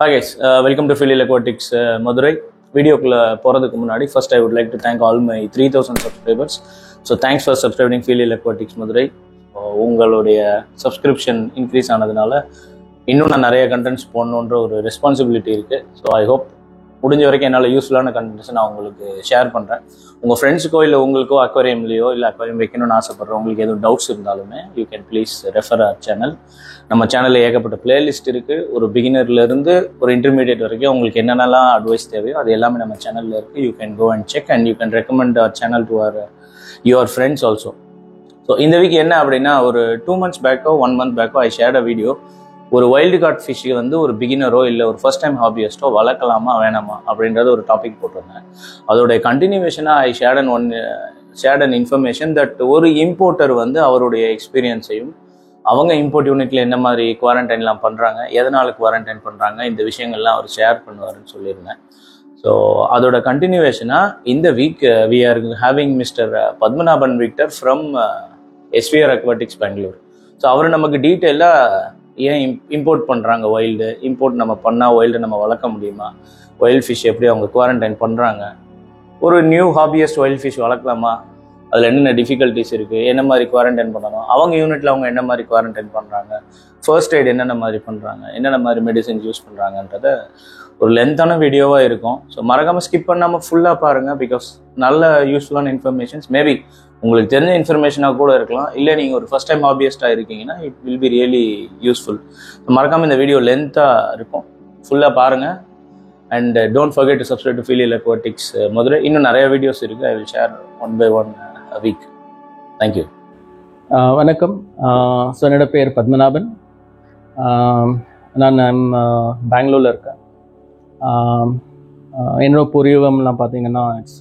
Hi guys, welcome to Filial Aquatics Madurai. வீடியோக்குள்ள போகிறதுக்கு முன்னாடி first I would like to thank all my 3000 subscribers. So thanks for subscribing Filial Aquatics Madurai. உங்களுடைய subscription increase ஆனதுனால இன்னும் நான் நிறைய contents போடணுன்ற ஒரு ரெஸ்பான்சிபிலிட்டி இருக்குது. ஸோ ஐ ஹோப் முடிஞ்ச வரைக்கும் என்னால் யூஸ்ஃபுல்லான கண்டென்ட்ஸ் நான் உங்களுக்கு ஷேர் பண்ணுறேன். உங்கள் ஃப்ரெண்ட்ஸுக்கோ இல்லை உங்களுக்கோ அக்வாரியம்லையோ இல்லை அக்வாரியம் வைக்கணும்னு ஆசைப்படுறோம், உங்களுக்கு எதுவும் டவுட்ஸ் இருந்தாலுமே you can please refer our channel. நம்ம சேனலில் ஏகப்பட்ட பிளேலிஸ்ட் இருக்குது. ஒரு பிகினர்லேருந்து ஒரு இன்டர்மீடியட் வரைக்கும் உங்களுக்கு என்னென்னலாம் அட்வைஸ் தேவையோ அது எல்லாமே நம்ம சேனலில் இருக்குது. You can go and check and you can recommend our channel to your friends also. So இந்த வீக் என்ன அப்படின்னா, ஒரு 2 months பேக்கோ 1 month பேக்கோ ஐ ஷேர்ட் அ வீடியோ. ஒரு வைல்டு கார்ட் ஃபிஷ்ஷை வந்து ஒரு பிகினரோ இல்லை ஒரு ஃபர்ஸ்ட் டைம் ஹாபியஸ்ட்டோ வளர்க்கலாமா வேணாமா அப்படின்றது ஒரு டாபிக் போட்டிருந்தேன். அதோடைய கண்டினியூவேஷனாக I shared an information that ஒரு இம்போர்ட்டர் வந்து அவருடைய எக்ஸ்பீரியன்ஸையும் அவங்க இம்போர்ட் யூனிட்ல என்ன மாதிரி குவாரண்டைன்லாம் பண்ணுறாங்க, எதனால் குவாரண்டைன் பண்ணுறாங்க, இந்த விஷயங்கள்லாம் அவர் ஷேர் பண்ணுவாருன்னு சொல்லியிருந்தேன். ஸோ அதோட கண்டினியூவேஷனாக இந்த week we are having mister Padmanabhan Victor from SVR Aquatics Bangalore. So அவர் நமக்கு டீட்டெயிலாக ஏன் இம்போர்ட் பண்ணுறாங்க, வைல்டு இம்போர்ட் நம்ம பண்ணால் வைல்டு நம்ம வளர்க்க முடியுமா, வைல்ட் ஃபிஷ் எப்படி அவங்க குவாரண்டைன் பண்ணுறாங்க, ஒரு நியூ ஹாபியஸ்ட் வைல்ட் ஃபிஷ் வளர்க்கலாமா, அதில் என்னென்ன டிஃபிகல்ட்டிஸ் இருக்குது, என்ன மாதிரி குவாரண்டைன் பண்ணணும், அவங்க யூனிட்டில் அவங்க என்ன மாதிரி குவாரண்டைன் பண்ணுறாங்க, ஃபர்ஸ்ட் எய்ட் என்னென்ன மாதிரி பண்ணுறாங்க, என்னென்ன மாதிரி மெடிசின்ஸ் யூஸ் பண்ணுறாங்கன்றத ஒரு லென்த்தான வீடியோவாக இருக்கும். ஸோ மறக்காமல் ஸ்கிப் பண்ணாமல் ஃபுல்லாக பாருங்கள். பிகாஸ் நல்ல யூஸ்ஃபுல்லான இன்ஃபர்மேஷன்ஸ் மேபி உங்களுக்கு தெரிஞ்ச இன்ஃபர்மேஷனாக கூட இருக்கலாம், இல்லை நீங்கள் ஒரு ஃபர்ஸ்ட் டைம் ஹாபியஸ்ட்டாக இருக்கீங்கன்னா it will be really useful. மறக்காமல் இந்த வீடியோ லென்த்தாக இருக்கும், ஃபுல்லாக பாருங்கள். And don't forget to subscribe to Filial Aquatics Madurai. இன்னும் நிறைய வீடியோஸ் இருக்குது. I will share one by one a week. Thank you. வணக்கம். ஸோ என்னோட பேர் பத்மநாபன். நான் பெங்களூரில் இருக்கேன். என்னோட பூர்வீகம்லாம் பார்த்தீங்கன்னா it's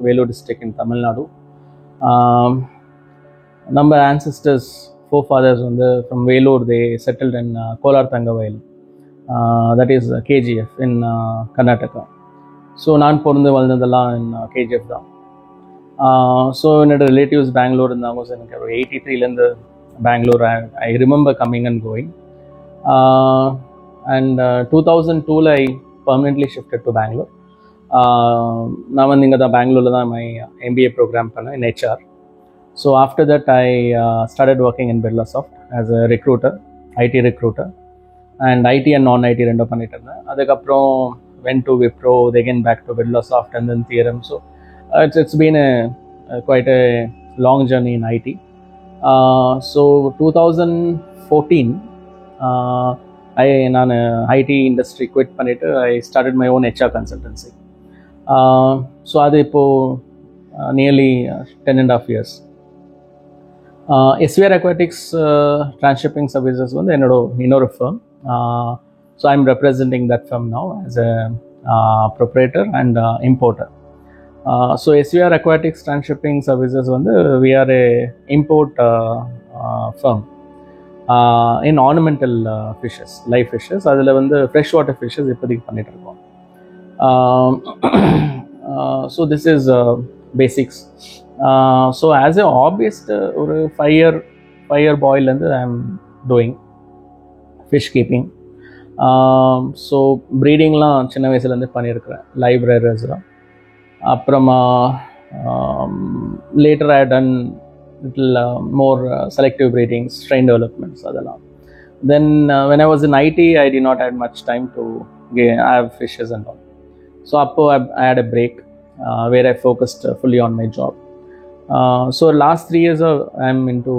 Vellore district in Tamil Nadu. நம்ம ஆன்சிஸ்டர்ஸ் ஃபோர்ஃபாதர்ஸ் வந்து from Vellore they settled in Kolar Thangavayal, that is KGF in Karnataka. So நான் பிறந்து வளர்ந்ததெல்லாம் இன் KGF தான். ஸோ என்னோட ரிலேட்டிவ்ஸ் பெங்களூர் இருந்தாங்க. ஸோ எனக்கு ஒரு 83லேருந்து Bangalore I remember coming and going. And 2002 I permanently shifted to Bangalore. நான் வந்து இங்கே தான் பெங்களூரில் தான் மை MBA ப்ரோக்ராம் பண்ணேன் இன் HR. So after that I started working in Birlasoft as a recruiter, IT recruiter. And IT and நான் IT ரெண்டும் பண்ணிட்டு இருந்தேன். அதுக்கப்புறம் went to Wipro, again back to Birlasoft and then Theorem. So it's been quite a long journey in IT. So 2014 நான் IT industry quit பண்ணிட்டு I started my own HR consultancy. So அது இப்போது nearly 10.5 years. SVR Aquatics Transshipping Services வந்து இன்னொரு firm. So I'm representing that firm now as a proprietor and importer. So SVR Aquatics Transshipping Services வந்து we are a import firm in ornamental fishes, live fishes. அதில் வந்து fresh water fishes இப்போதைக்கு பண்ணிட்டு இருக்கோம். So this is basics. So as a hobbyist ஒரு 5 year boyலேருந்து I am doing fish keeping. So ப்ரீடிங்லாம் சின்ன வயசுலேருந்து பண்ணியிருக்கிறேன், லைவ் ரேரர்ஸ்லாம். அப்புறமா later I done little more selective breedings, strain developments அதெல்லாம். Then when I was in IT I did not have much time to have fishes and all. So அப்போ I had a break where I focused fully on my job. So last 3 years I am into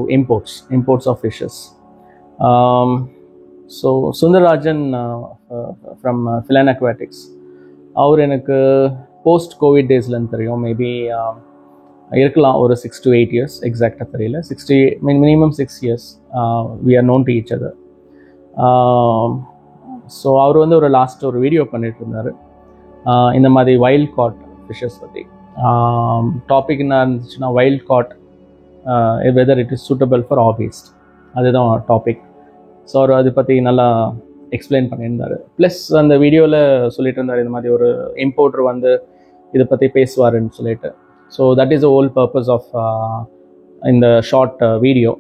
imports of fishes. So Sundararajan from Filan Aquatics, அவர் எனக்கு post Covid டேஸ்லேருந்து தெரியும். Maybe இருக்கலாம் ஒரு 6 to 8 years, எக்ஸாக்டாக தெரியல. Minimum 6 years we are known to each other. So அவர் வந்து ஒரு video பண்ணிட்டு இருந்தார் இந்த மாதிரி வைல்ட் காட் ஃபிஷஸ் பற்றி. டாபிக் என்ன இருந்துச்சுன்னா wild caught whether it is suitable for hobbyist, அதுதான் டாபிக். ஸோ அவர் அதை பற்றி நல்லா எக்ஸ்பிளைன் பண்ணியிருந்தார். ப்ளஸ் அந்த வீடியோவில் சொல்லிட்டு இருந்தார் இந்த மாதிரி ஒரு இம்போர்ட்டர் வந்து இதை பற்றி பேசுவாருன்னு சொல்லிட்டு. So that is the whole purpose of இந்த short video.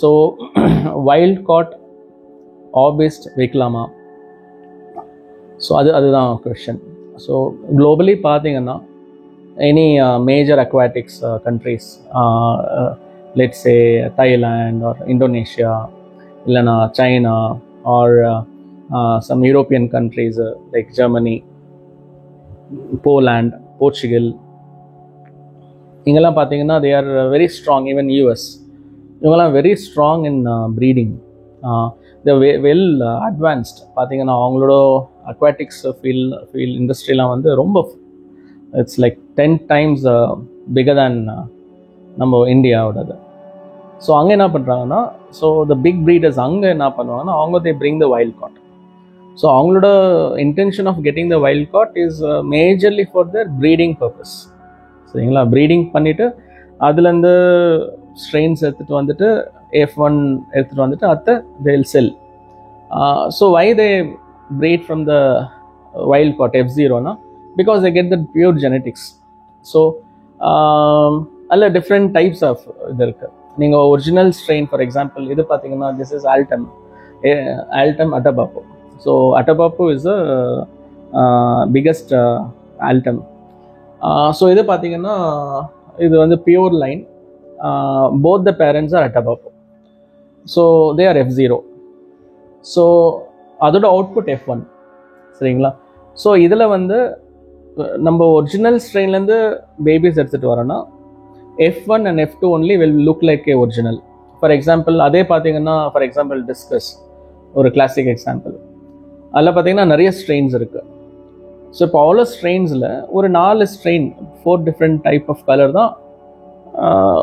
So wild caught hobbyist வைக்கலாமா? ஸோ அதுதான் கொஷின். ஸோ குளோபலி பார்த்தீங்கன்னா any major aquatics countries, let's say Thailand or Indonesia, இல்லைனா China or some European countries like Germany, Poland, Portugal, இங்கெல்லாம் பார்த்தீங்கன்னா they are very strong. Even US, இவங்கெல்லாம் very strong in breeding. they well advanced. பார்த்தீங்கன்னா அவங்களோட aquatics field இண்டஸ்ட்ரிலாம் வந்து ரொம்ப it's like 10 times bigger than நம்ம இந்தியாவோடது. So அங்கே என்ன பண்ணுறாங்கன்னா, ஸோ த பிக் ப்ரீடர்ஸ் அங்கே என்ன பண்ணுவாங்கன்னா, அவங்க they bring the wild caught. So அவங்களோட intention of getting the wild caught is majorly for their breeding purpose. சரிங்களா? ப்ரீடிங் பண்ணிவிட்டு அதுலேருந்து ஸ்ட்ரெயின்ஸ் எடுத்துகிட்டு வந்துட்டு F1 எடுத்துகிட்டு வந்துட்டு அத்தை they will sell. So why they breed from the wild caught F0 na? Because they get the pure genetics. So alla different types of இது இருக்கு. நீங்கள் ஒரிஜினல் ஸ்ட்ரெயின் ஃபார் எக்ஸாம்பிள் இது பார்த்தீங்கன்னா, this is Altum Atabapo. So Atabapo is the biggest Altum. So இது பார்த்தீங்கன்னா இது வந்து pure line. both the parents are Atabapo. So they are F0. So அதோட அவுட்புட் F1. சரிங்களா? ஸோ இதில் வந்து நம்ம ஒரிஜினல் ஸ்ட்ரெயின்லேருந்து பேபிஸ் எடுத்துகிட்டு வரோன்னா F1 and F2 only will look like a original. For example, அதே பார்த்தீங்கன்னா ஃபார் எக்ஸாம்பிள் டிஸ்கஸ் ஒரு classic example. அதில் பார்த்தீங்கன்னா நிறைய ஸ்ட்ரெயின்ஸ் இருக்குது. ஸோ இப்போ அவ்வளோ ஸ்ட்ரெயின்ஸில் ஒரு 4 strain 4 different type of colour தான்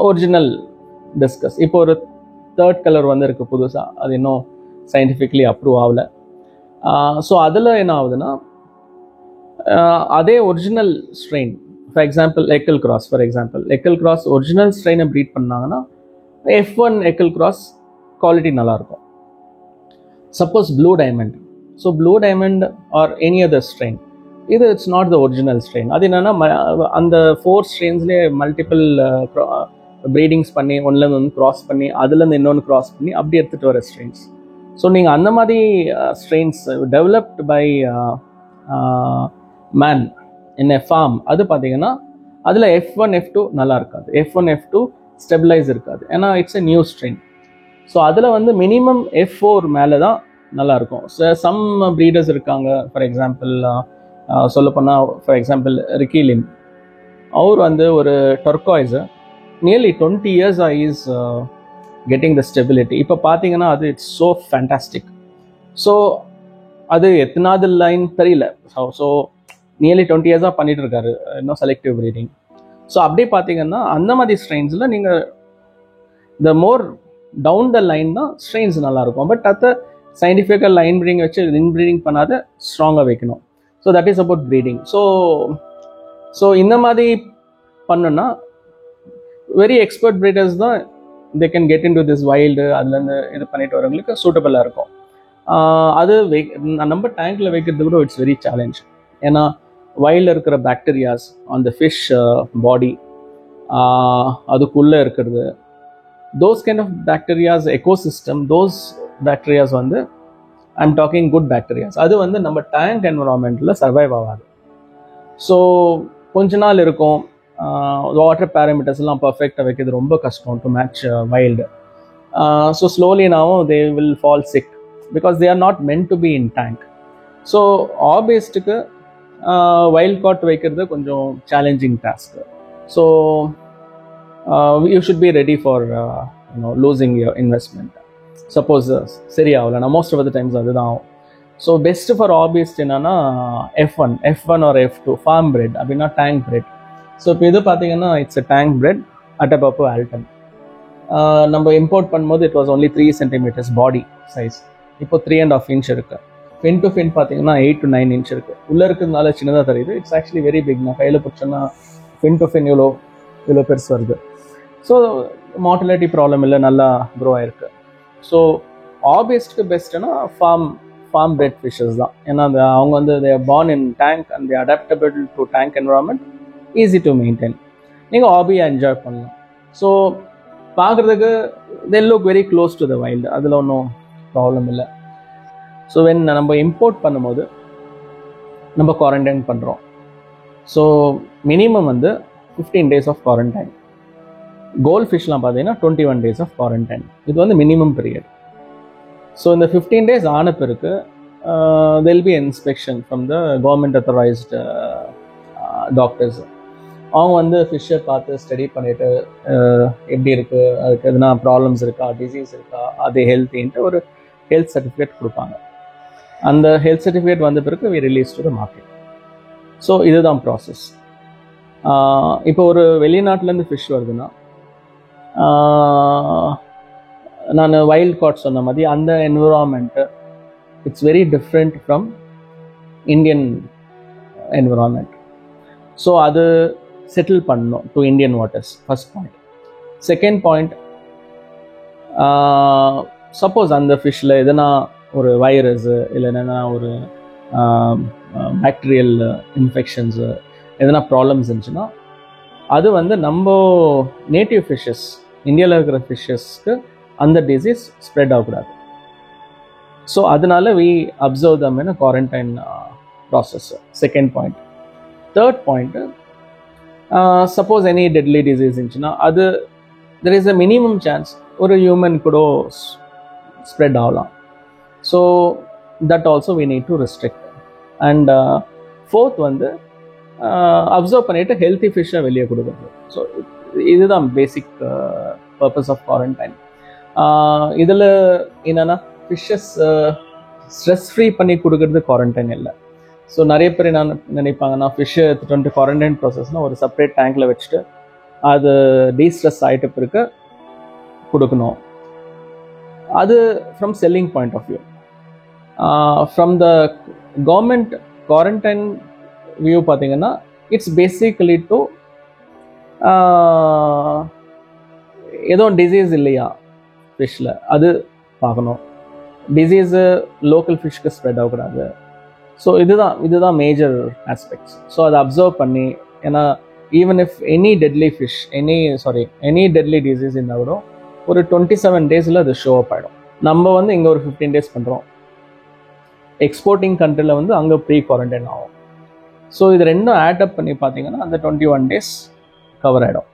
ஒரிஜினல் டிஸ்கஸ். இப்போ ஒரு 3rd கலர் வந்து இருக்குது புதுசாக, அது இன்னும் சயின்டிஃபிக்லி அப்ரூவ் ஆகலை. ஸோ அதில் என்ன ஆகுதுன்னா, அதே original strain for example Heckel cross original ஸ்ட்ரெயினை ப்ரீட் பண்ணாங்கன்னா F1 எக்கல் கிராஸ் குவாலிட்டி நல்லாயிருக்கும். Suppose blue diamond, so blue diamond or any other strain, இது it's not the original strain. அது என்னென்னா அந்த 4 ஸ்ட்ரெயின்ஸ்லேயே மல்டிபிள் ப்ரீடிங்ஸ் பண்ணி ஒன்றுலேருந்து ஒன்று க்ராஸ் பண்ணி அதுலேருந்து இன்னொன்று க்ராஸ் பண்ணி அப்படி எடுத்துகிட்டு வர ஸ்ட்ரெயின்ஸ். ஸோ நீங்கள் அந்த மாதிரி strains developed by man in a farm, அது பார்த்தீங்கன்னா அதில் F1 F2 நல்லா இருக்காது. F1 F2 ஸ்டெபிளைஸ் இருக்காது, ஏன்னா it's a new strain. So அதில் வந்து மினிமம் F4 மேலே தான் நல்லாயிருக்கும். சம் ப்ரீடர்ஸ் இருக்காங்க, ஃபார் எக்ஸாம்பிள் சொல்லப்போனால் ஃபார் எக்ஸாம்பிள் ரிக்கி லிம், அவர் வந்து ஒரு turquoise nearly 20 years is getting the stability. இப்போ பார்த்தீங்கன்னா அது இட்ஸ் ஸோ ஃபேண்டாஸ்டிக். ஸோ அது எத்தனாவது லைன் தெரியல. ஸோ நியர்லி 20 years பண்ணிட்டு இருக்காரு இன்னும் செலக்டிவ் ப்ரீடிங். ஸோ அப்படியே பார்த்தீங்கன்னா அந்த மாதிரி ஸ்ட்ரெயின்ஸில் நீங்கள் த மோர் டவுன் த லைன் தான் ஸ்ட்ரெயின்ஸ் நல்லாயிருக்கும். பட் அதை சயின்டிஃபிக்காக லைன் ப்ரீடிங் வச்சு இன்ப்ரீடிங் பண்ணாத ஸ்ட்ராங்காக வைக்கணும். So that is about breeding. So இந்த மாதிரி பண்ணுன்னா வெரி எக்ஸ்பர்ட் ப்ரீடர்ஸ் தான் they can get in to this wild, அதுலேருந்து இது பண்ணிட்டு வரவங்களுக்கு சூட்டபிளாக இருக்கும். அது நம்ம டேங்கில் வைக்கிறது கூட இட்ஸ் வெரி சேலஞ்ச். ஏன்னா வைல்டில் இருக்கிற bacterias on the fish body, அதுக்குள்ளே இருக்கிறது, those kind of bacterias ecosystem, those bacterias வந்து ஐம் டாக்கிங் குட் பாக்டீரியாஸ், அது வந்து நம்ம டேங்க் என்விரான்மெண்ட்டில் சர்வைவ் ஆகாது. ஸோ கொஞ்ச நாள் இருக்கும். வாட்டர் பேராமீட்டர்ஸ்லாம் பர்ஃபெக்டாக வைக்கிறது ரொம்ப கஷ்டம் to match wild. So slowly நாவும் they will fall sick because they are not meant to be in tank. So ஆபேஸ்டுக்கு வைல்ட் காட் வைக்கிறது கொஞ்சம் challenging task. So you should be ready for losing your investment. Suppose சரி ஆகலைன்னா most of the times அதுதான் ஆகும். So best for ஆபேஸ்ட் என்னன்னா F1 or F2 farm bred, அப்படின்னா டேங்க் பிரெட். ஸோ இப்போ இது பார்த்தீங்கன்னா it's a tank bred Atabapo Altum. நம்ம இம்போர்ட் பண்ணும்போது it was only 3 centimeters body size. இப்போ 3.5 inch இருக்குது. ஃபின் டு ஃபின் பார்த்தீங்கன்னா 8 to 9 inch இருக்குது. உள்ளே இருக்கிறதுனால சின்னதாக தெரியுது. It's actually very big. நான் கையில் பிடிச்சோன்னா ஃபின் டு ஃபின் இவ்வளோ பெருசு வருது. ஸோ மார்டலிட்டி ப்ராப்ளம் இல்லை, நல்லா க்ரோ ஆயிருக்கு. ஸோ ஆபேஸ்டுக்கு பெஸ்ட்டுன்னா ஃபார்ம் பிரெட் ஃபிஷஸ் தான். ஏன்னா அவங்க வந்து they are born in tank and they adaptable to tank environment, easy to maintain. நீங்கள் ஹாபியை என்ஜாய் பண்ணலாம். ஸோ பார்க்குறதுக்கு they look very close to the wild, அதில் ஒன்றும் ப்ராப்ளம் இல்லை. ஸோ வென் நம்ம இம்போர்ட் பண்ணும்போது நம்ம குவாரண்டைன் பண்ணுறோம். ஸோ மினிமம் வந்து 15 days ஆஃப் குவாரண்டைன். கோல்ட் ஃபிஷ்லாம் பார்த்தீங்கன்னா 21 days ஆஃப் குவாரண்டைன். இது வந்து மினிமம் பீரியட். ஸோ இந்த 15 days ஆன பிறகு they'll be inspection from the government authorised doctors. அவங்க வந்து ஃபிஷ்ஷை பார்த்து ஸ்டடி பண்ணிவிட்டு எப்படி இருக்குது, அதுக்கு எதுனா ப்ராப்ளம்ஸ் இருக்கா, டிசீஸ் இருக்கா, அது ஹெல்த்தின்ட்டு ஒரு ஹெல்த் சர்டிஃபிகேட் கொடுப்பாங்க. அந்த ஹெல்த் சர்டிஃபிகேட் வந்த பிறகு we release to the market. So இதுதான் ப்ராசஸ். இப்போ ஒரு வெளிநாட்டிலேருந்து ஃபிஷ் வருதுன்னா, நான் வைல்ட் காட் சொன்ன மாதிரி அந்த environment it's very different from Indian environment. So அது செட்டில் பண்ணணும் to Indian waters, first point. Second point, suppose அந்த ஃபிஷ்ஷில் எதனா ஒரு வைரஸு இல்லை என்னென்னா ஒரு பாக்டீரியல் இன்ஃபெக்ஷன்ஸு எதனா ப்ராப்ளம்ஸ் இருந்துச்சுன்னா அது வந்து நம்ம நேட்டிவ் ஃபிஷ்ஷஸ், இந்தியாவில் இருக்கிற ஃபிஷ்ஷஸ்க்கு அந்த டிசீஸ் ஸ்ப்ரெட் ஆகக்கூடாது. ஸோ அதனால we observe them in quarantine process. Second point. Third point, suppose any deadly disease இருந்துச்சுன்னா அது there is a minimum chance ஒரு ஹியூமன் கூட ஸ்ப்ரெட் ஆகலாம். So that also we need to restrict. And fourth வந்து observe பண்ணிவிட்டு healthy ஃபிஷ்ஷை வெளியே கொடுக்குறது. ஸோ இதுதான் பேசிக் பர்பஸ் ஆஃப் குவாரண்டைன். இதில் என்னென்னா ஃபிஷ்ஷஸ் ஸ்ட்ரெஸ் ஃப்ரீ பண்ணி கொடுக்கறது குவாரண்டைன் இல்லை. ஸோ நிறைய பேர் என்ன நினைப்பாங்கன்னா, ஃபிஷ்ஷை எடுத்துகிட்டு வந்துட்டு குவாரண்டைன் ப்ராசஸ்னால் ஒரு செப்பரேட் டேங்கில் வச்சுட்டு அது டீஸ்ட்ரெஸ் ஆகிட்ட பிறகு கொடுக்கணும். அது from selling point of view. From the government quarantine view பார்த்தீங்கன்னா இட்ஸ் பேசிக்கலி டு ஏதோ டிசீஸ் இல்லையா ஃபிஷ்ஷில் அது பார்க்கணும். டிசீஸு லோக்கல் ஃபிஷ்க்கு ஸ்ப்ரெட் ஆகக்கூடாது. ஸோ இதுதான் மேஜர் ஆஸ்பெக்ட்ஸ். ஸோ அதை அப்சர்வ் பண்ணி, ஏன்னா even if any deadly deadly disease இருந்தால் கூட ஒரு 27 days அது ஷோ அப் ஆகிடும். நம்ம வந்து இங்கே ஒரு 15 days பண்ணுறோம், எக்ஸ்போர்ட்டிங் கண்ட்ரியில் வந்து அங்கே ப்ரீ குவாரண்டைன் ஆகும். ஸோ இது ரெண்டும் ஆட் அப் பண்ணி பார்த்தீங்கன்னா அந்த 21 days கவர் ஆகிடும்.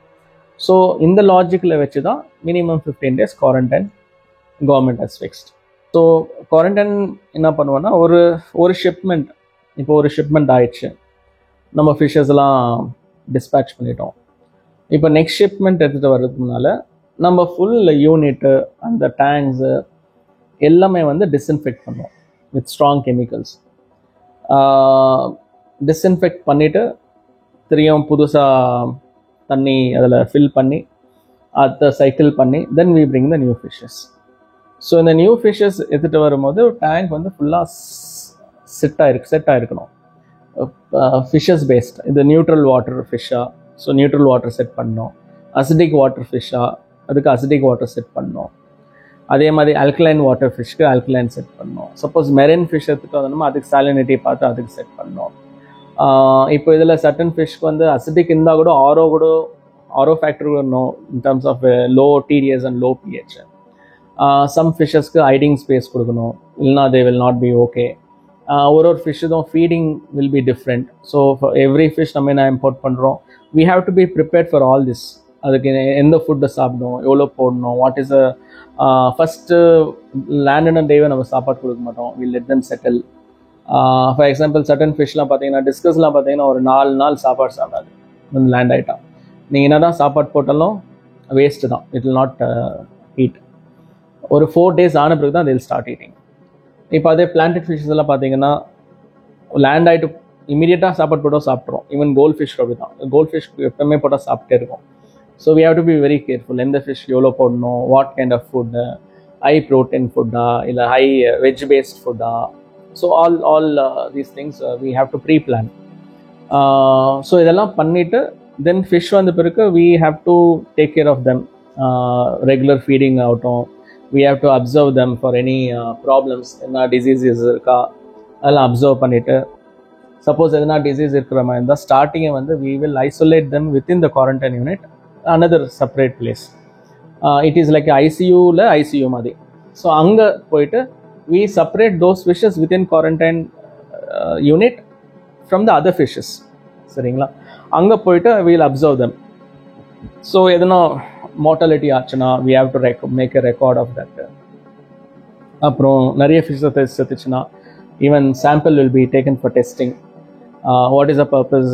ஸோ இந்த லாஜிக்கில் வச்சு தான் minimum 15 days quarantine government has fixed. So quarantine என்ன பண்ணுவோன்னா, ஒரு ஷிப்மெண்ட், இப்போ ஒரு ஷிப்மெண்ட் ஆயிடுச்சு, நம்ம ஃபிஷ்ஷஸ்லாம் டிஸ்பேட்ச் பண்ணிட்டோம். இப்போ நெக்ஸ்ட் ஷிப்மெண்ட் எடுத்துகிட்டு வர்றதுனால நம்ம ஃபுல் யூனிட்டு அந்த டேங்க்ஸு எல்லாமே வந்து டிஸ்இன்ஃபெக்ட் பண்ணுவோம் வித் ஸ்ட்ராங் கெமிக்கல்ஸ். டிஸ்இன்ஃபெக்ட் பண்ணிவிட்டு திரும்பியும் புதுசாக தண்ணி அதில் ஃபில் பண்ணி அதை சைக்கிள் பண்ணி then we bring the new fishes. So இந்த நியூ ஃபிஷ்ஷஸ் எடுத்துகிட்டு வரும்போது டேங்க் வந்து ஃபுல்லாக செட் ஆகிருக்கணும். ஃபிஷ்ஷஸ் பேஸ்ட், இது நியூட்ரல் வாட்டர் ஃபிஷ்ஷாக, ஸோ நியூட்ரல் வாட்டர் செட் பண்ணணும். அசிடிக் வாட்டர் ஃபிஷ்ஷாக, அதுக்கு அசிடிக் வாட்டர் செட் பண்ணணும். அதே மாதிரி ஆல்கலைன் வாட்டர் ஃபிஷ்க்கு ஆல்கலைன் செட் பண்ணணும். சப்போஸ் மெரின் ஃபிஷ் எடுத்துகிட்டு வந்தோம்னா அதுக்கு சாலினிட்டி பார்த்து அதுக்கு செட் பண்ணணும். இப்போ இதில் சர்டன் ஃபிஷ்க்கு வந்து அசிடிக் இருந்தால் கூட ஆரோ ஃபேக்டர் வரணும் in terms of low TDS and low pH. Some ஃபிஷ்ஷஸ்க்கு ஹைடிங் ஸ்பேஸ் கொடுக்கணும், இல்லைனா they will not be okay. ஒரு ஃபிஷ்ஷும் feeding will be different. So for every fish நம்ம என்ன இம்போர்ட் பண்ணுறோம், we have to be prepared for all this. அதுக்கு எந்த ஃபுட்டை சாப்பிடணும், எவ்வளோ போடணும், what is first land and டேவே நம்ம சாப்பாடு கொடுக்க மாட்டோம், will let them settle. For example certain ஃபிஷ்லாம் பார்த்தீங்கன்னா, டிஸ்கஸ்லாம் பார்த்தீங்கன்னா ஒரு 4 நாள் சாப்பாடு சாப்பிடாது வந்து லேண்ட் ஆகிட்டா. நீங்கள் என்ன தான் சாப்பாடு போட்டாலும் வேஸ்ட்டு தான், இட் வில் நாட் ஈட். ஒரு 4 days ஆன பிறகு தான் தில் ஸ்டார்ட் ஈட்டிங். இப்போ அதே பிளான்டட் ஃபிஷ்ஷஸ் எல்லாம் பார்த்தீங்கன்னா லேண்ட் ஆகிட்டு இமீடியட்டாக சாப்பாடு போட்டால் சாப்பிட்றோம். ஈவன் கோல்ட் ஃபிஷ் அப்படி தான், கோல்ட் ஃபிஷ் எப்பவுமே போட்டால் சாப்பிட்டே இருக்கும். So we have to be very careful. எந்த ஃபிஷ் எவ்வளோ போடணும், what kind of food, high protein ஃபுட்டா இல்லை ஹை வெஜ் பேஸ்ட் ஃபுட்டா. So all these things we have to pre plan. So இதெல்லாம் பண்ணிவிட்டு தென் ஃபிஷ் வந்த பிறகு we have to take care of them. Regular feeding ஆகட்டும், we have to observe them for any problems, என்ன diseases இருக்கா அதெல்லாம் observe பண்ணிவிட்டு, suppose எதனா டிசீஸ் இருக்கிற மாதிரி இருந்தால் ஸ்டார்டிங்கை வந்து we will isolate them within the quarantine unit, another separate place. It is like ICU மாதிரி. ஸோ அங்கே போயிட்டு we separate those fishes within quarantine unit from the other fishes. சரிங்களா? அங்கே போயிட்டு we'll observe them. ஸோ எதனா mortality ஆச்சுன்னா we have to make a record of that. அப்புறம் நிறைய ஃபிஷ்ஷை செத்துச்சுன்னா even sample will be taken for testing. What is the purpose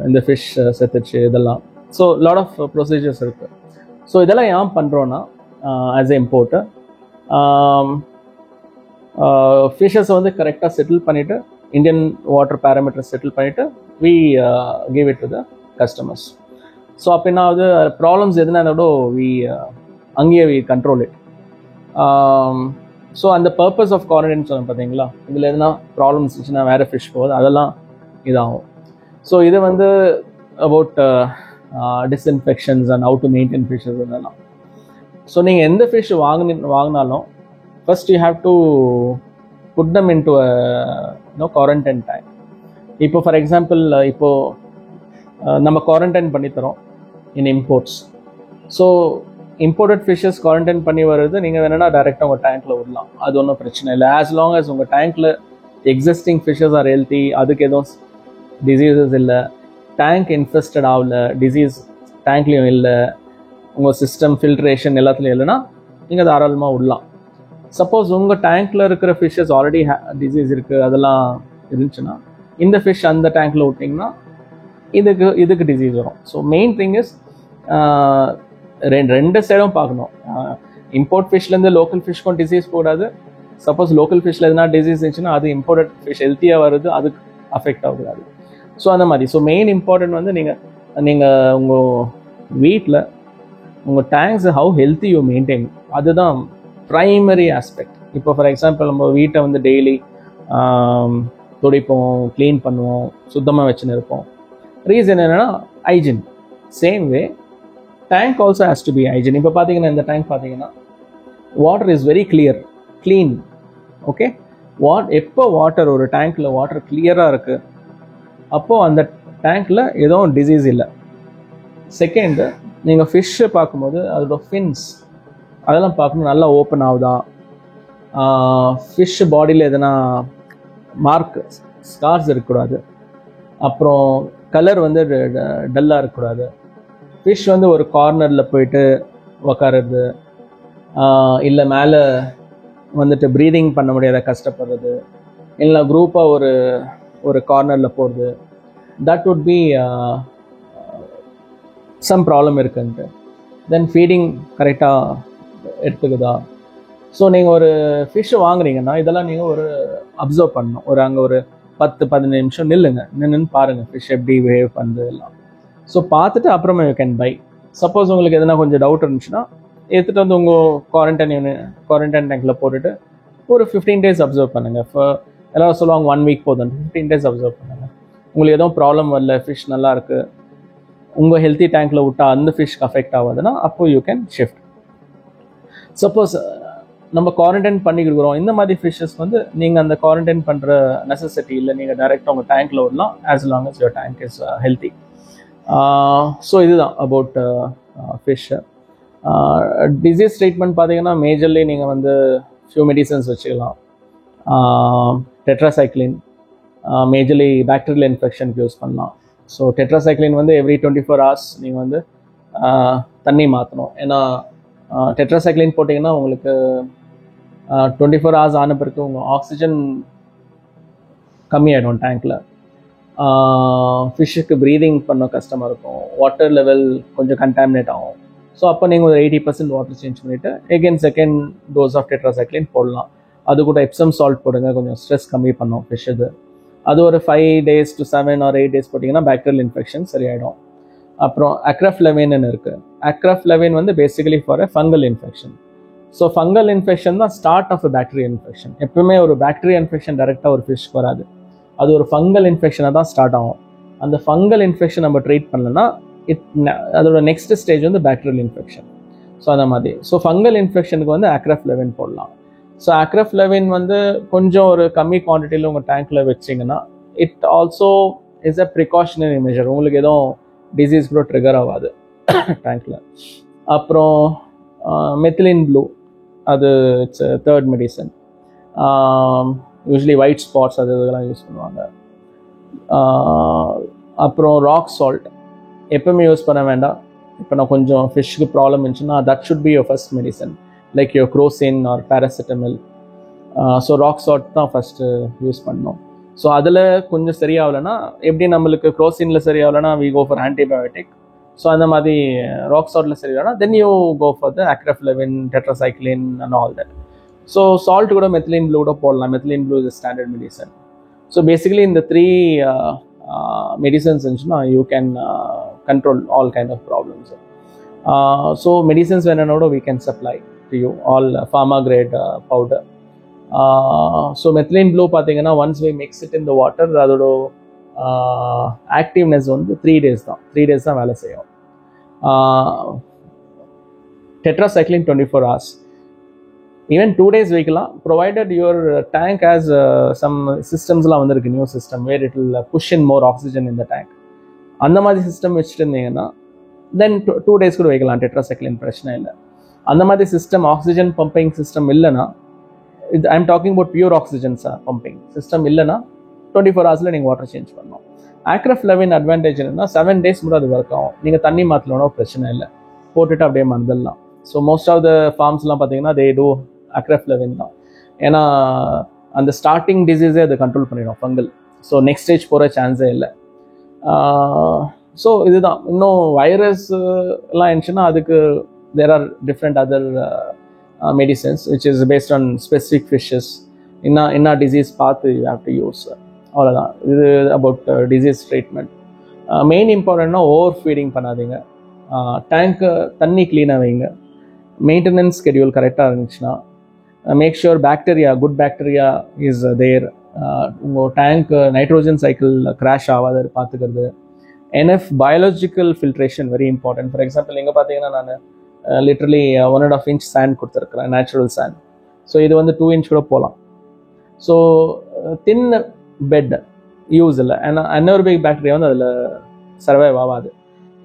இந்த ஃபிஷ் செத்துச்சு இதெல்லாம். ஸோ லாட் ஆஃப் ப்ரொசீஜர்ஸ் இருக்குது. ஸோ இதெல்லாம் ஏன் பண்ணுறோன்னா ஆஸ் எ இம்போர்ட்டர் ஃபிஷ்ஷஸை வந்து கரெக்டாக செட்டில் பண்ணிவிட்டு இந்தியன் வாட்டர் பேராமீட்டர் செட்டில் பண்ணிவிட்டு we give it to the customers. So அப்போ என்ன ஆகுது, ப்ராப்ளம்ஸ் எதுனா கூட வி அங்கேயே வி கண்ட்ரோல் இட். ஸோ அந்த பர்பஸ் ஆஃப் குவாரண்டைன் சொன்ன பார்த்தீங்களா, இதில் எதுனா ப்ராப்ளம்ஸ் இருந்துச்சுன்னா வேறு ஃபிஷ் போகுது, அதெல்லாம் இதாகும். ஸோ இது வந்து about disinfections and how to maintain fishes இதெல்லாம். ஸோ நீங்கள் எந்த ஃபிஷ் வாங்கினாலும் first you have to put them into quarantine time. இப்போ ஃபார் எக்ஸாம்பிள் இப்போது நம்ம குவாரண்டைன் பண்ணித்தரோம் in imports. So imported fishes quarantine பண்ணி வருது, நீங்கள் வேணும்னா டைரெக்டாக உங்கள் டேங்க்கில் விடலாம், அது ஒன்றும் பிரச்சனை இல்லை. ஆஸ் லாங் அஸ் உங்கள் டேங்க்கில் எக்ஸிஸ்டிங் ஃபிஷ்ஷஸ் ஆர் ஹெல்த்தி, அதுக்கு எதுவும் டிசீசஸ் இல்லை, டேங்க் இன்ஃபெஸ்டட் ஆகல, டிசீஸ் டேங்க்லேயும் இல்லை, உங்கள் சிஸ்டம் ஃபில்ட்ரேஷன் எல்லாத்துலேயும் இல்லைன்னா நீங்கள் தாராளமாக விடலாம். சப்போஸ் உங்கள் டேங்க்கில் இருக்கிற ஃபிஷ்ஷஸ் ஆல்ரெடி டிசீஸ் இருக்குது அதெல்லாம் இருந்துச்சுன்னா இந்த ஃபிஷ் அந்த டேங்க்கில் விட்டிங்கன்னா இதுக்கு டிசீஸ் வரும். ஸோ மெயின் திங் இஸ் ரெண்டு சைடும் பார்க்கணும். இம்போர்ட் ஃபிஷ்லேருந்து லோக்கல் ஃபிஷ்க்கும் டிசீஸ் போடாது. சப்போஸ் லோக்கல் ஃபிஷ்ல எதுனா டிசீஸ் இருந்துச்சுன்னா அது இம்போர்ட்டட் ஃபிஷ் ஹெல்த்தியாக வருது, அதுக்கு அஃபெக்ட் ஆகுது. ஸோ அந்த மாதிரி. ஸோ மெயின் இம்பார்ட்டன்ட் வந்து நீங்கள் உங்கள் வீட்டில் உங்கள் tanks how healthy you maintain, அதுதான் ப்ரைமரி ஆஸ்பெக்ட். இப்போ ஃபார் எக்ஸாம்பிள் நம்ம வீட்டை வந்து டெய்லி துடைப்போம், க்ளீன் பண்ணுவோம், சுத்தமாக வச்சுன்னு இருப்போம். ரீசன் என்னென்னா hygiene. Same way tank also has to be hygiene. இப்போ பார்த்தீங்கன்னா இந்த டேங்க் பார்த்தீங்கன்னா water is very clear, clean. Okay, எப்போ வாட்டர் ஒரு டேங்க்கில் வாட்டர் கிளியராக இருக்குது அப்போது அந்த டேங்க்கில் எதுவும் டிசீஸ் இல்லை. செகண்டு, நீங்கள் ஃபிஷ்ஷை பார்க்கும்போது அதோட ஃபின்ஸ் அதெல்லாம் பார்க்கணும், நல்லா ஓப்பன் ஆகுதா, ஃபிஷ் பாடியில் எதனா மார்க் ஸ்கார்ஸ் இருக்கக்கூடாது, அப்புறம் கலர் வந்து டல்லாக இருக்கக்கூடாது, ஃபிஷ் வந்து ஒரு கார்னரில் போயிட்டு உக்காருறது, இல்லை மேலே வந்துட்டு ப்ரீதிங் பண்ண முடியாத கஷ்டப்படுறது, இல்லை குரூப்பாக ஒரு கார்னரில் போகிறது, that would be some problem இருக்குன்ட்டு. தென் ஃபீடிங் கரெக்டாக எடுத்துக்குதா. ஸோ நீங்கள் ஒரு ஃபிஷ்ஷை வாங்குறீங்கன்னா இதெல்லாம் நீங்கள் ஒரு அப்சர்வ் பண்ணணும். அங்கே ஒரு 10-15 நிமிஷம் நின்று பாருங்கள் ஃபிஷ் எப்படி பிஹேவ் பண்ணுறது எல்லாம். ஸோ பார்த்துட்டு அப்புறமா யூ கேன் பை. சப்போஸ் உங்களுக்கு எதனா கொஞ்சம் டவுட் இருந்துச்சுன்னா எடுத்துகிட்டு வந்து உங்கள் குவாரண்டைன் டேங்கில் போட்டுட்டு ஒரு 15 days அப்சர்வ் பண்ணுங்கள். எல்லோரும் சொல்லுவாங்க 1 week போதும், 15 days அப்சர்வ் பண்ணுங்கள். உங்களுக்கு எதுவும் ப்ராப்ளம் வரல, ஃபிஷ் நல்லா இருக்குது, உங்கள் ஹெல்த்தி டேங்க்கில் விட்டால் அந்த ஃபிஷ்க்கு அஃபெக்ட் ஆகாதுன்னா அப்போது யூ கேன் ஷிஃப்ட். சப்போஸ் நம்ம குவாரண்டைன் பண்ணி கொடுக்குறோம் இந்த மாதிரி ஃபிஷ்ஷஸ் வந்து நீங்கள் அந்த குவாரண்டைன் பண்ணுற நெசசிட்டி இல்லை, நீங்கள் டைரெக்டாக உங்கள் டேங்க்கில் விடலாம் as long as your tank is healthy. So இதுதான் அபவுட் ஃபிஷ்ஷு. டிசீஸ் ட்ரீட்மெண்ட் பார்த்தீங்கன்னா மேஜர்லி நீங்கள் வந்து ஃபியூ மெடிசன்ஸ் வச்சுக்கலாம். டெட்ராசைக்ளின் மேஜர்லி பேக்டீரியல் இன்ஃபெக்ஷனுக்கு யூஸ் பண்ணலாம். ஸோ டெட்ராசைக்ளின் வந்து எவ்ரி 24 hours நீங்கள் வந்து தண்ணி மாற்றணும். ஏன்னா டெட்ராசைக்ளின் போட்டிங்கன்னா உங்களுக்கு 24 hours ஆன பிறகு உங்கள் ஆக்சிஜன் கம்மியாயிடும் டேங்க்கில். ஃபிஷ்ஷுக்கு ப்ரீதிங் பண்ண கஷ்டமாக இருக்கும், வாட்டர் லெவல் கொஞ்சம் கண்டாமினேட் ஆகும். ஸோ அப்போ நீங்கள் ஒரு 80% வாட்டர் சேஞ்ச் பண்ணிவிட்டு again second dose of tetracycline போடலாம். அது கூட எப்சம் சால்ட் போடுங்க, கொஞ்சம் ஸ்ட்ரெஸ் கம்மி பண்ணும் ஃபிஷ். அது ஒரு 5 days to 7 or 8 days போட்டிங்கன்னா பேக்டீரியல் இன்ஃபெக்ஷன் சரியாயிடும். அப்புறம் அக்ரஃப்ளவின்னு இருக்குது. அக்ரஃப்ளவின் வந்து basically for a fungal infection. So fungal infection தான் ஸ்டார்ட் ஆஃப் பேக்டீரியல் இன்ஃபெக்ஷன். எப்பவுமே ஒரு பேக்டீரியல் இன்ஃபெக்ஷன் டைரெக்டாக ஒரு ஃபிஷ்க்கு வராது, அது ஒரு ஃபங்கல் இன்ஃபெக்ஷனாக தான் ஸ்டார்ட் ஆகும். அந்த ஃபங்கல் இன்ஃபெக்ஷன் நம்ம ட்ரீட் பண்ணலன்னா அதோட நெக்ஸ்ட் ஸ்டேஜ் வந்து பேக்டீரியல் இன்ஃபெக்ஷன். ஸோ அந்த மாதிரி. ஸோ ஃபங்கல் இன்ஃபெக்ஷனுக்கு வந்து அக்ரஃப்ளவின் போடலாம். ஸோ அக்ரஃப்ளவின் வந்து கொஞ்சம் ஒரு கம்மி குவான்டிட்டியில் உங்கள் டேங்க்கில் வச்சிங்கன்னா it also is a precautionary measure. உங்களுக்கு எதுவும் டிசீஸ் கூட ட்ரிகர் ஆகாது டேங்க்கில். அப்புறம் மெத்திலின் ப்ளூ, அது it's third medicine. Usually white spots அது இதெல்லாம் யூஸ் பண்ணுவாங்க. அப்புறம் ராக் சால்ட் எப்பவுமே யூஸ் பண்ண வேண்டாம். இப்போ நான் கொஞ்சம் ஃபிஷ்க்கு ப்ராப்ளம் இருந்துச்சுன்னா that should be your first medicine, like your Crocin or paracetamol. So rock salt தான் ஃபஸ்ட்டு யூஸ் பண்ணணும். ஸோ அதில் கொஞ்சம் சரியாகலைன்னா, எப்படி நம்மளுக்கு குரோசினில் சரியாகலைன்னா we go for antibiotic. So அந்த மாதிரி ராக் சால்ட்டில் சரியாகலைன்னா then you go for the acriflavine, tetracycline and all that. So salt கூட மெத்திலின் ப்ளூ கூட போடலாம். Methylene blue is standard medicine. So basically இந்த 3 மெடிசன்ஸ் இருந்துச்சுன்னா you can control all kind of problems. So medicines venanodo we can supply to you all pharma grade powder. So methylene blue pathina once we mix it in the water adodo activeness வந்து 3 days தான் வேலை செய்யும். Tetracycline 24 hours, even 2 days வைக்கலாம், provided your tank has some systems la vandirukku, new system where it will push in more oxygen in the tank. அந்த மாதிரி system வச்சுட்டு இருந்தீங்கன்னா தென் 2 days கூட வைக்கலாம், டெட்ராசைக்ளின் பிரச்சனை இல்லை. அந்த மாதிரி சிஸ்டம், ஆக்சிஜன் பம்பிங் சிஸ்டம் இல்லைன்னா, இது I am talking about pure oxygen pumping system இல்லைன்னா 24 hours நீங்கள் வாட்டர் சேஞ்ச் பண்ணணும். ஆக்ரஃப்ளவின் அட்வான்டேஜ் என்னன்னா 7 days கூட அது ஒர்க் ஆகும். நீங்கள் தண்ணி மாற்றலன்னா பிரச்சனை இல்லை, போட்டுட்டு அப்படியே மறந்துடலாம். ஸோ மோஸ்ட் ஆஃப் த ஃபார்ம்ஸ்லாம் பார்த்தீங்கன்னா தே டூ ஆக்ரஃப்ளவின் தான். ஏன்னா அந்த ஸ்டார்டிங் டிசீஸே அதை கண்ட்ரோல் பண்ணிடும், ஃபங்கல். ஸோ நெக்ஸ்ட் ஸ்டேஜ் போகிற சான்ஸே இல்லை. ஸோ இதுதான். இன்னும் வைரஸ் எல்லாம் இருந்துச்சுன்னா அதுக்கு there are different other medicines which is based on specific fishes. என்ன டிசீஸ் பார்த்து யூ ஹேவ் டு யூஸ். அவ்வளோதான். இது அபவுட் டிசீஸ் ட்ரீட்மெண்ட். மெயின் இம்பார்ட்டன்ட்னா ஓவர் ஃபீடிங் பண்ணாதீங்க. டேங்க்கு தண்ணி க்ளீனாக வைங்க. மெயின்டெனன்ஸ் ஸ்கெடியூல் கரெக்டாக இருந்துச்சுன்னா make sure bacteria, good bacteria is there. உங்கள் டேங்க் நைட்ரோஜன் சைக்கிள் கிராஷ் ஆகாத பார்த்துக்கிறது. NF biological filtration very important. For example இங்கே பார்த்தீங்கன்னா நான் லிட்ரலி 1.5 inch சாண்ட் கொடுத்துருக்குறேன், நேச்சுரல் சாண்ட். ஸோ இது வந்து 2 inch கூட போகலாம். ஸோ தின் பெட் யூஸ் இல்லை, ஏன்னா அனோரபிக் பேக்டீரியா வந்து அதில் சர்வைவ் ஆகாது.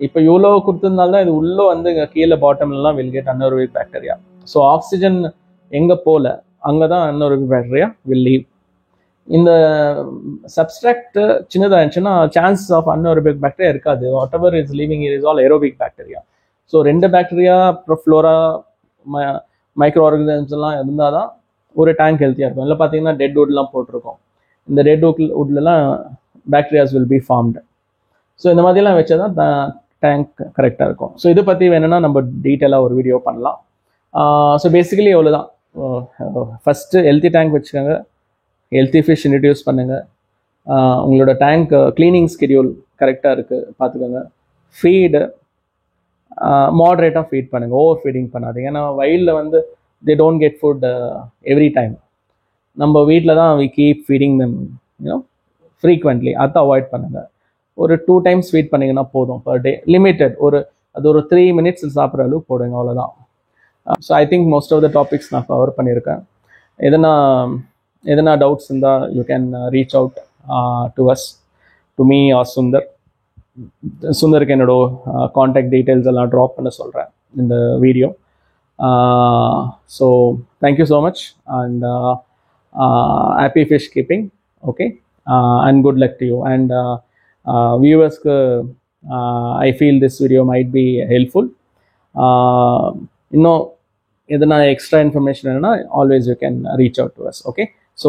இப்போ இவ்வளோ கொடுத்ததுனால தான் இது உள்ளே வந்து கீழே பாட்டம்லாம் will get anaerobic bacteria. So oxygen எங்கே போகல அங்கே தான் அனோரபிக் பேக்டீரியா வில் லீவ். இந்த சப்ஸ்ட்ராக்ட் சின்னதாக இருந்துச்சுன்னா சான்சஸ் ஆஃப் அன்ஏரோபிக் பாக்டீரியா இருக்காது. Whatever is living is all aerobic bacteria. So 2 bacteria அப்புறம் ஃப்ளோரா, மைக்ரோ ஆர்கனிசம்ஸ் எல்லாம் இருந்தால் தான் ஒரு டேங்க் ஹெல்த்தியாக இருக்கும். இல்லை பார்த்தீங்கன்னா டெட் வுட்லாம் போட்டிருக்கோம். இந்த டெட் வுட்லலாம் bacterias will be formed. So இந்த மாதிரிலாம் வச்சா தான் டேங்க் கரெக்டாக இருக்கும். ஸோ இதை பற்றி வேணும்னா நம்ம டீட்டெயிலாக ஒரு வீடியோ பண்ணலாம். ஸோ பேசிக்கலி அவ்வளோதான். ஃபஸ்ட்டு ஹெல்த்தி டேங்க் வச்சுக்கோங்க, ஹெல்த்தி ஃபிஷ் இன்ட்ரடியூஸ் பண்ணுங்கள். உங்களோட டேங்க் க்ளீனிங் ஸ்கெடியூல் கரெக்டாக இருக்குது பார்த்துக்கோங்க. ஃபீடு மாடரேட்டாக ஃபீட் பண்ணுங்கள், ஓவர் ஃபீடிங் பண்ணாதீங்க. ஏன்னா வயலில் வந்து they don't get food every time. நம்ம வீட்டில் தான் we keep feeding them frequently. அதை அவாய்ட் பண்ணுங்கள். ஒரு 2 times ஃபீட் பண்ணிங்கன்னா போதும் பர் டே, லிமிட்டட். அது ஒரு 3 minutes சாப்பிட்ற அளவுக்கு போடுங்க, அவ்வளோதான். So I think most of the topics நான் கவர் பண்ணியிருக்கேன். எதனா டவுட்ஸ் இருந்தால் you can reach out to us, to me or Sundar. சுந்தருக்கு என்னோட காண்டாக்ட் டீட்டெயில்ஸ் எல்லாம் ட்ராப் பண்ண சொல்கிறேன் இந்த video. So thank you so much and happy fish keeping. Okay, and good luck to you. And வியூவர்ஸ்க்கு I feel this video might be helpful. இன்னும் எதனா extra information வேணும்னா always you can reach out to as. Okay, so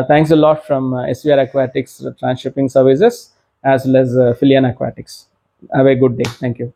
thanks a lot from SVR Aquatics Transshipping Services as well as Philian Aquatics. Have a good day. Thank you.